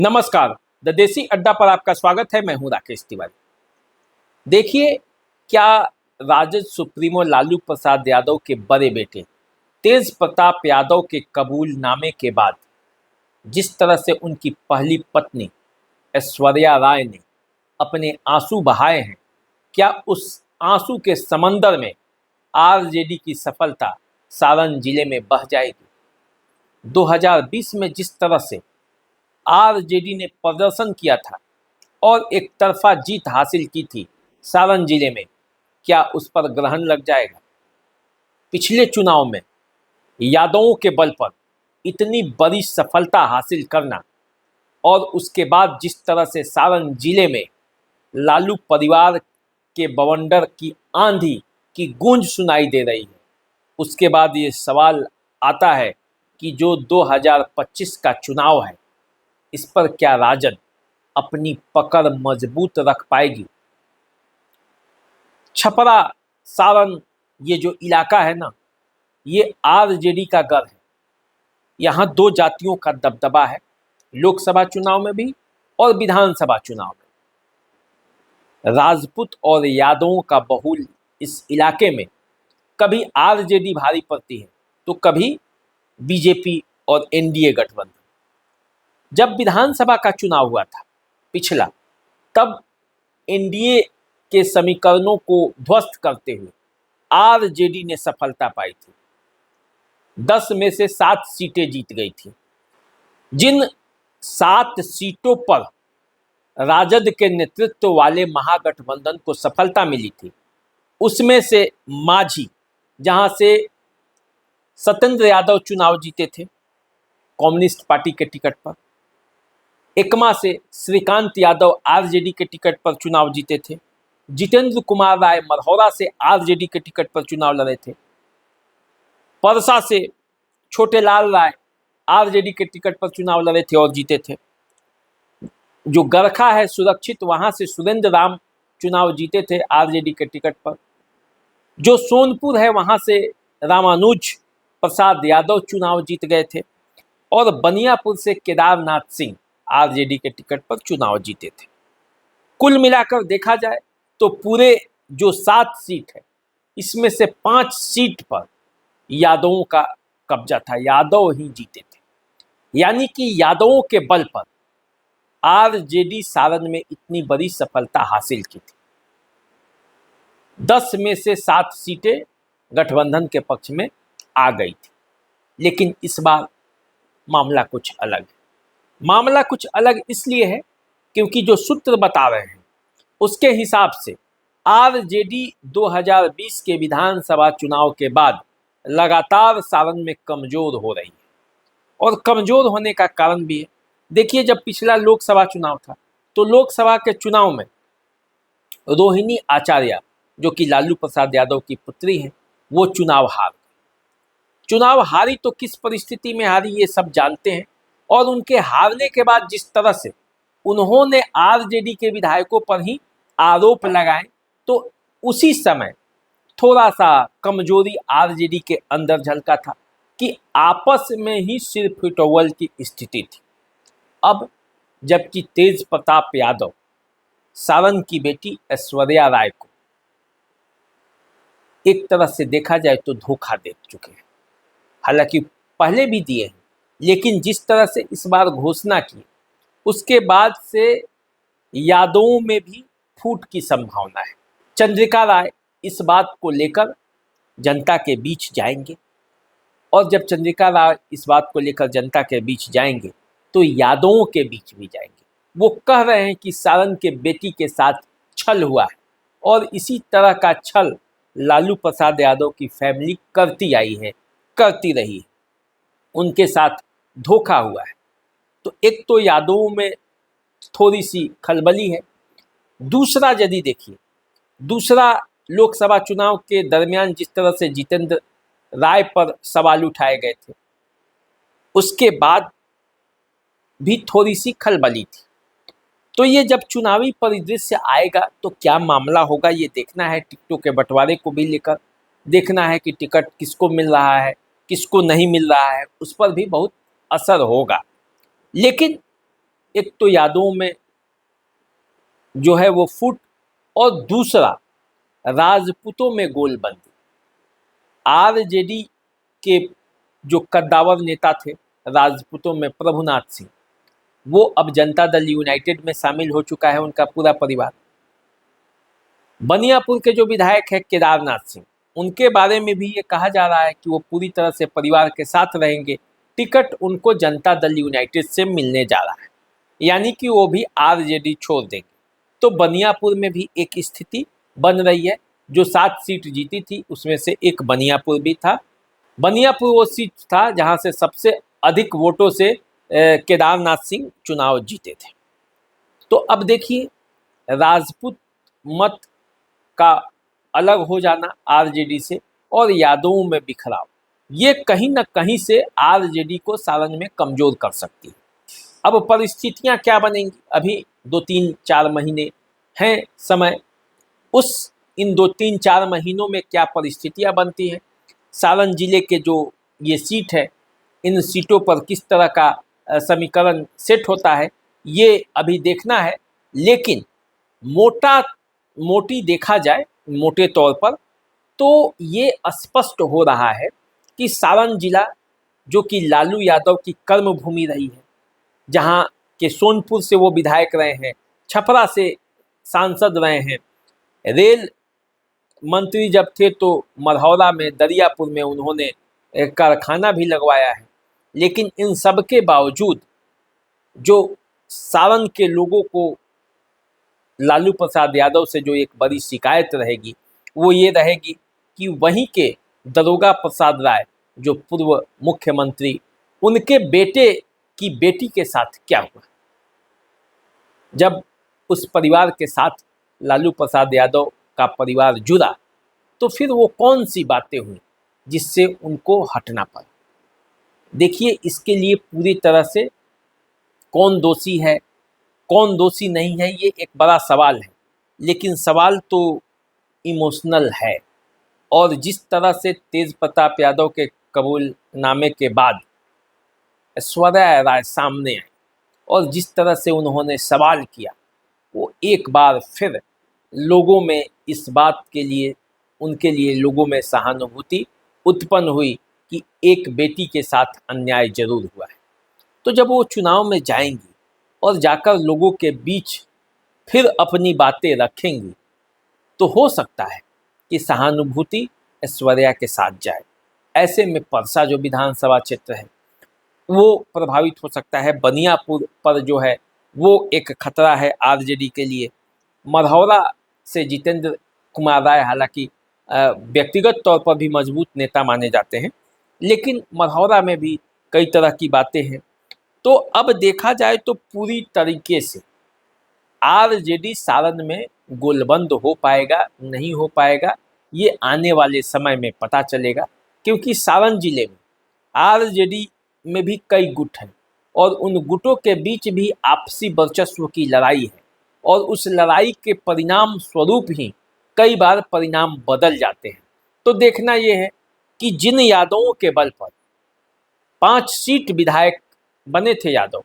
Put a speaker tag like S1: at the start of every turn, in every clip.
S1: नमस्कार। द देसी अड्डा पर आपका स्वागत है। मैं हूं राकेश तिवारी। देखिए, क्या राजद सुप्रीमो लालू प्रसाद यादव के बड़े बेटे तेज प्रताप यादव के कबूलनामे के बाद जिस तरह से उनकी पहली पत्नी ऐश्वर्या राय ने अपने आंसू बहाए हैं, क्या उस आंसू के समंदर में आरजेडी की सफलता सारण जिले में बह जाएगी? 2020 में जिस तरह से आरजेडी ने प्रदर्शन किया था और एक तरफा जीत हासिल की थी सारण जिले में, क्या उस पर ग्रहण लग जाएगा? पिछले चुनाव में यादवों के बल पर इतनी बड़ी सफलता हासिल करना और उसके बाद जिस तरह से सारण जिले में लालू परिवार के बवंडर की आंधी की गूंज सुनाई दे रही है, उसके बाद ये सवाल आता है कि जो 2025 का चुनाव है, इस पर क्या राजद अपनी पकड़ मजबूत रख पाएगी? छपरा सारण ये जो इलाका है ना, ये आरजेडी का गढ़ है। यहाँ दो जातियों का दबदबा है, लोकसभा चुनाव में भी और विधानसभा चुनाव में। राजपूत और यादवों का बहुल इस इलाके में कभी आरजेडी भारी पड़ती है तो कभी बीजेपी और एनडीए गठबंधन। जब विधानसभा का चुनाव हुआ था पिछला, तब एनडीए के समीकरणों को ध्वस्त करते हुए आरजेडी ने सफलता पाई थी। 10 में से 7 सीटें जीत गई थी। जिन 7 सीटों पर राजद के नेतृत्व वाले महागठबंधन को सफलता मिली थी, उसमें से माझी, जहां से सत्येंद्र यादव चुनाव जीते थे कम्युनिस्ट पार्टी के टिकट पर, एकमा से श्रीकांत यादव आरजेडी के टिकट पर चुनाव जीते थे, जितेंद्र कुमार राय मरहौरा से आरजेडी के टिकट पर चुनाव लड़े थे, परसा से छोटे लाल राय आरजेडी के टिकट पर चुनाव लड़े थे और जीते थे। जो गरखा है सुरक्षित, वहां से सुरेंद्र राम चुनाव जीते थे आरजेडी के टिकट पर। जो सोनपुर है, वहां से रामानुज प्रसाद यादव चुनाव जीत गए थे और बनियापुर से केदारनाथ सिंह आरजेडी के टिकट पर चुनाव जीते थे। कुल मिलाकर देखा जाए तो पूरे जो 7 सीट है, इसमें से 5 सीट पर यादवों का कब्जा था, यादव ही जीते थे। यानी कि यादवों के बल पर आरजेडी सारण में इतनी बड़ी सफलता हासिल की थी। 10 में से 7 सीटें गठबंधन के पक्ष में आ गई थी। लेकिन इस बार मामला कुछ अलग है। मामला कुछ अलग इसलिए है क्योंकि जो सूत्र बता रहे हैं उसके हिसाब से आरजेडी 2020 के विधानसभा चुनाव के बाद लगातार सारण में कमजोर हो रही है। और कमजोर होने का कारण भी है, देखिए, जब पिछला लोकसभा चुनाव था तो लोकसभा के चुनाव में रोहिणी आचार्य, जो कि लालू प्रसाद यादव की पुत्री हैं, वो चुनाव हार गई। चुनाव हारी तो किस परिस्थिति में हारी ये सब जानते हैं। और उनके हारने के बाद जिस तरह से उन्होंने आरजेडी के विधायकों पर ही आरोप लगाए, तो उसी समय थोड़ा सा कमजोरी आरजेडी के अंदर झलका था कि आपस में ही सिर फिटौल की स्थिति थी। अब जबकि तेज प्रताप यादव सारण की बेटी ऐश्वर्या राय को एक तरह से देखा जाए तो धोखा दे चुके हैं, हालांकि पहले भी दिए हैं, लेकिन जिस तरह से इस बार घोषणा की, उसके बाद से यादवों में भी फूट की संभावना है। चंद्रिका राय इस बात को लेकर जनता के बीच जाएंगे और जब चंद्रिका राय इस बात को लेकर जनता के बीच जाएंगे तो यादवों के बीच भी जाएंगे। वो कह रहे हैं कि सारण के बेटी के साथ छल हुआ है और इसी तरह का छल लालू प्रसाद यादव की फैमिली करती आई है, करती रही है, उनके साथ धोखा हुआ है। तो एक तो यादवों में थोड़ी सी खलबली है। दूसरा, यदि देखिए, दूसरा लोकसभा चुनाव के दरमियान जिस तरह से जितेंद्र राय पर सवाल उठाए गए थे, उसके बाद भी थोड़ी सी खलबली थी। तो ये जब चुनावी परिदृश्य आएगा तो क्या मामला होगा ये देखना है। टिकटों के बंटवारे को भी लेकर देखना है कि टिकट किसको मिल रहा है, किसको नहीं मिल रहा है, उस पर भी बहुत असर होगा। लेकिन एक तो यादवों में जो है वो फूट, और दूसरा राजपूतों में गोलबंदी। आरजेडी के जो कद्दावर नेता थे राजपूतों में प्रभुनाथ सिंह, वो अब जनता दल यूनाइटेड में शामिल हो चुका है, उनका पूरा परिवार। बनियापुर के जो विधायक है केदारनाथ सिंह, उनके बारे में भी ये कहा जा रहा है कि वो पूरी तरह से परिवार के साथ रहेंगे। टिकट उनको जनता दल यूनाइटेड से मिलने जा रहा है, यानी कि वो भी आरजेडी छोड़ देंगे। तो बनियापुर में भी एक स्थिति बन रही है। जो 7 सीट जीती थी उसमें से एक बनियापुर भी था। बनियापुर वो सीट था जहां से सबसे अधिक वोटों से केदारनाथ सिंह चुनाव जीते थे। तो अब देखिए, राजपूत मत का अलग हो जाना आरजेडी से और यादवों में बिखराव, ये कहीं न कहीं से आरजेडी को सारण में कमजोर कर सकती है। अब परिस्थितियां क्या बनेंगी, अभी 2-3-4 महीने हैं समय। इन 2-3-4 महीनों में क्या परिस्थितियां बनती हैं, सारण जिले के जो ये सीट है, इन सीटों पर किस तरह का समीकरण सेट होता है, ये अभी देखना है। लेकिन मोटी देखा जाए, मोटे तौर पर तो ये स्पष्ट हो रहा है कि सारण जिला, जो कि लालू यादव की कर्मभूमि रही है, जहां के सोनपुर से वो विधायक रहे हैं, छपरा से सांसद रहे हैं, रेल मंत्री जब थे तो मढ़ौरा में, दरियापुर में उन्होंने एक कारखाना भी लगवाया है। लेकिन इन सब के बावजूद जो सारण के लोगों को लालू प्रसाद यादव से जो एक बड़ी शिकायत रहेगी, वो ये रहेगी कि वहीं के दरोगा प्रसाद राय, जो पूर्व मुख्यमंत्री, उनके बेटे की बेटी के साथ क्या हुआ। जब उस परिवार के साथ लालू प्रसाद यादव का परिवार जुड़ा, तो फिर वो कौन सी बातें हुई जिससे उनको हटना पड़ा। देखिए, इसके लिए पूरी तरह से कौन दोषी है, कौन दोषी नहीं है, ये एक बड़ा सवाल है। लेकिन सवाल तो इमोशनल है। और जिस तरह से तेज प्रताप यादव के कबूलनामे के बाद ऐश्वर्या राय सामने आई और जिस तरह से उन्होंने सवाल किया, वो एक बार फिर लोगों में इस बात के लिए, उनके लिए लोगों में सहानुभूति उत्पन्न हुई कि एक बेटी के साथ अन्याय जरूर हुआ है। तो जब वो चुनाव में जाएंगी और जाकर लोगों के बीच फिर अपनी बातें रखेंगी, तो हो सकता है कि सहानुभूति ऐश्वर्या के साथ जाए। ऐसे में परसा जो विधानसभा क्षेत्र है वो प्रभावित हो सकता है। बनियापुर पर जो है वो एक खतरा है आरजेडी के लिए। मढ़ौरा से जितेंद्र कुमार राय हालांकि व्यक्तिगत तौर पर भी मजबूत नेता माने जाते हैं, लेकिन मढ़ौरा में भी कई तरह की बातें हैं। तो अब देखा जाए तो पूरी तरीके से आरजेडी सारण में गोलबंद हो पाएगा, नहीं हो पाएगा, ये आने वाले समय में पता चलेगा। क्योंकि सारण जिले में आरजेडी में भी कई गुट हैं और उन गुटों के बीच भी आपसी वर्चस्व की लड़ाई है, और उस लड़ाई के परिणाम स्वरूप ही कई बार परिणाम बदल जाते हैं। तो देखना ये है कि जिन यादवों के बल पर 5 सीट विधायक बने थे यादव,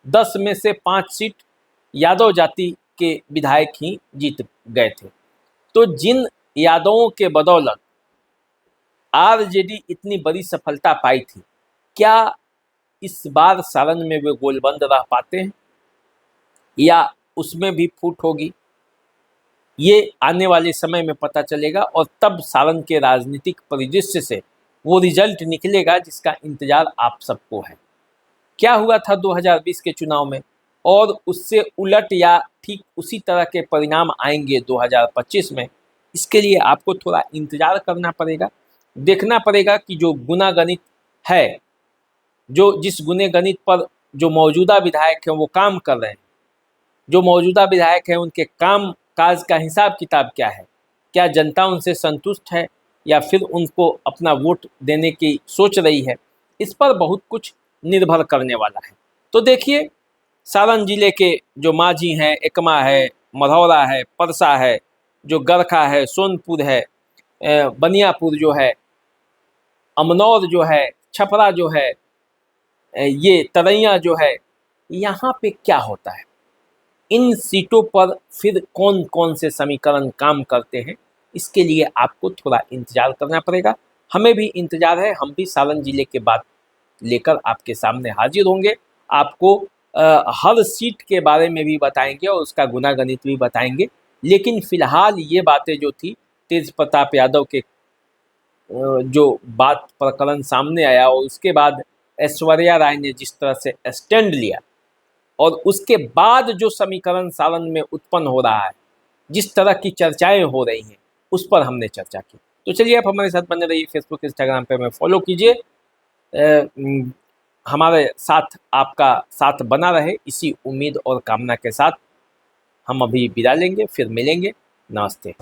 S1: 10 में से 5 सीट यादव जाति के विधायक ही जीत गए थे। तो जिन यादवों के बदौलत आरजेडी इतनी बड़ी सफलता पाई थी, क्या इस बार सारण में वे गोलबंद रह पाते हैं या उसमें भी फूट होगी, ये आने वाले समय में पता चलेगा। और तब सारण के राजनीतिक परिदृश्य से वो रिजल्ट निकलेगा जिसका इंतजार आप सबको है। क्या हुआ था 2020 के चुनाव में, और उससे उलट या ठीक उसी तरह के परिणाम आएंगे 2025 में, इसके लिए आपको थोड़ा इंतजार करना पड़ेगा। देखना पड़ेगा कि जो गुनागणित है, जो जिस गुने गणित पर जो मौजूदा विधायक हैं वो काम कर रहे हैं, जो मौजूदा विधायक हैं उनके काम काज का हिसाब किताब क्या है, क्या जनता उनसे संतुष्ट है या फिर उनको अपना वोट देने की सोच रही है, इस पर बहुत कुछ निर्भर करने वाला है। तो देखिए, सारण जिले के जो माझी हैं, एकमा है, मढ़ौरा है, परसा है, जो गरखा है, सोनपुर है, बनियापुर जो है, अमनौर जो है, छपरा जो है, ये तरैया जो है, यहाँ पे क्या होता है, इन सीटों पर फिर कौन कौन से समीकरण काम करते हैं, इसके लिए आपको थोड़ा इंतजार करना पड़ेगा। हमें भी इंतजार है, हम भी सारण जिले के बात लेकर आपके सामने हाजिर होंगे। आपको हर सीट के बारे में भी बताएंगे और उसका गुनागणित भी बताएंगे। लेकिन फिलहाल ये बातें जो थी, तेज प्रताप यादव के जो बात प्रकरण सामने आया और उसके बाद ऐश्वर्या राय ने जिस तरह से स्टैंड लिया और उसके बाद जो समीकरण सारण में उत्पन्न हो रहा है, जिस तरह की चर्चाएं हो रही हैं, उस पर हमने चर्चा की। तो चलिए आप हमारे साथ बने रहिए, फेसबुक इंस्टाग्राम पे हमें फॉलो कीजिए। हमारे साथ आपका साथ बना रहे, इसी उम्मीद और कामना के साथ हम अभी विदा लेंगे, फिर मिलेंगे। नमस्ते।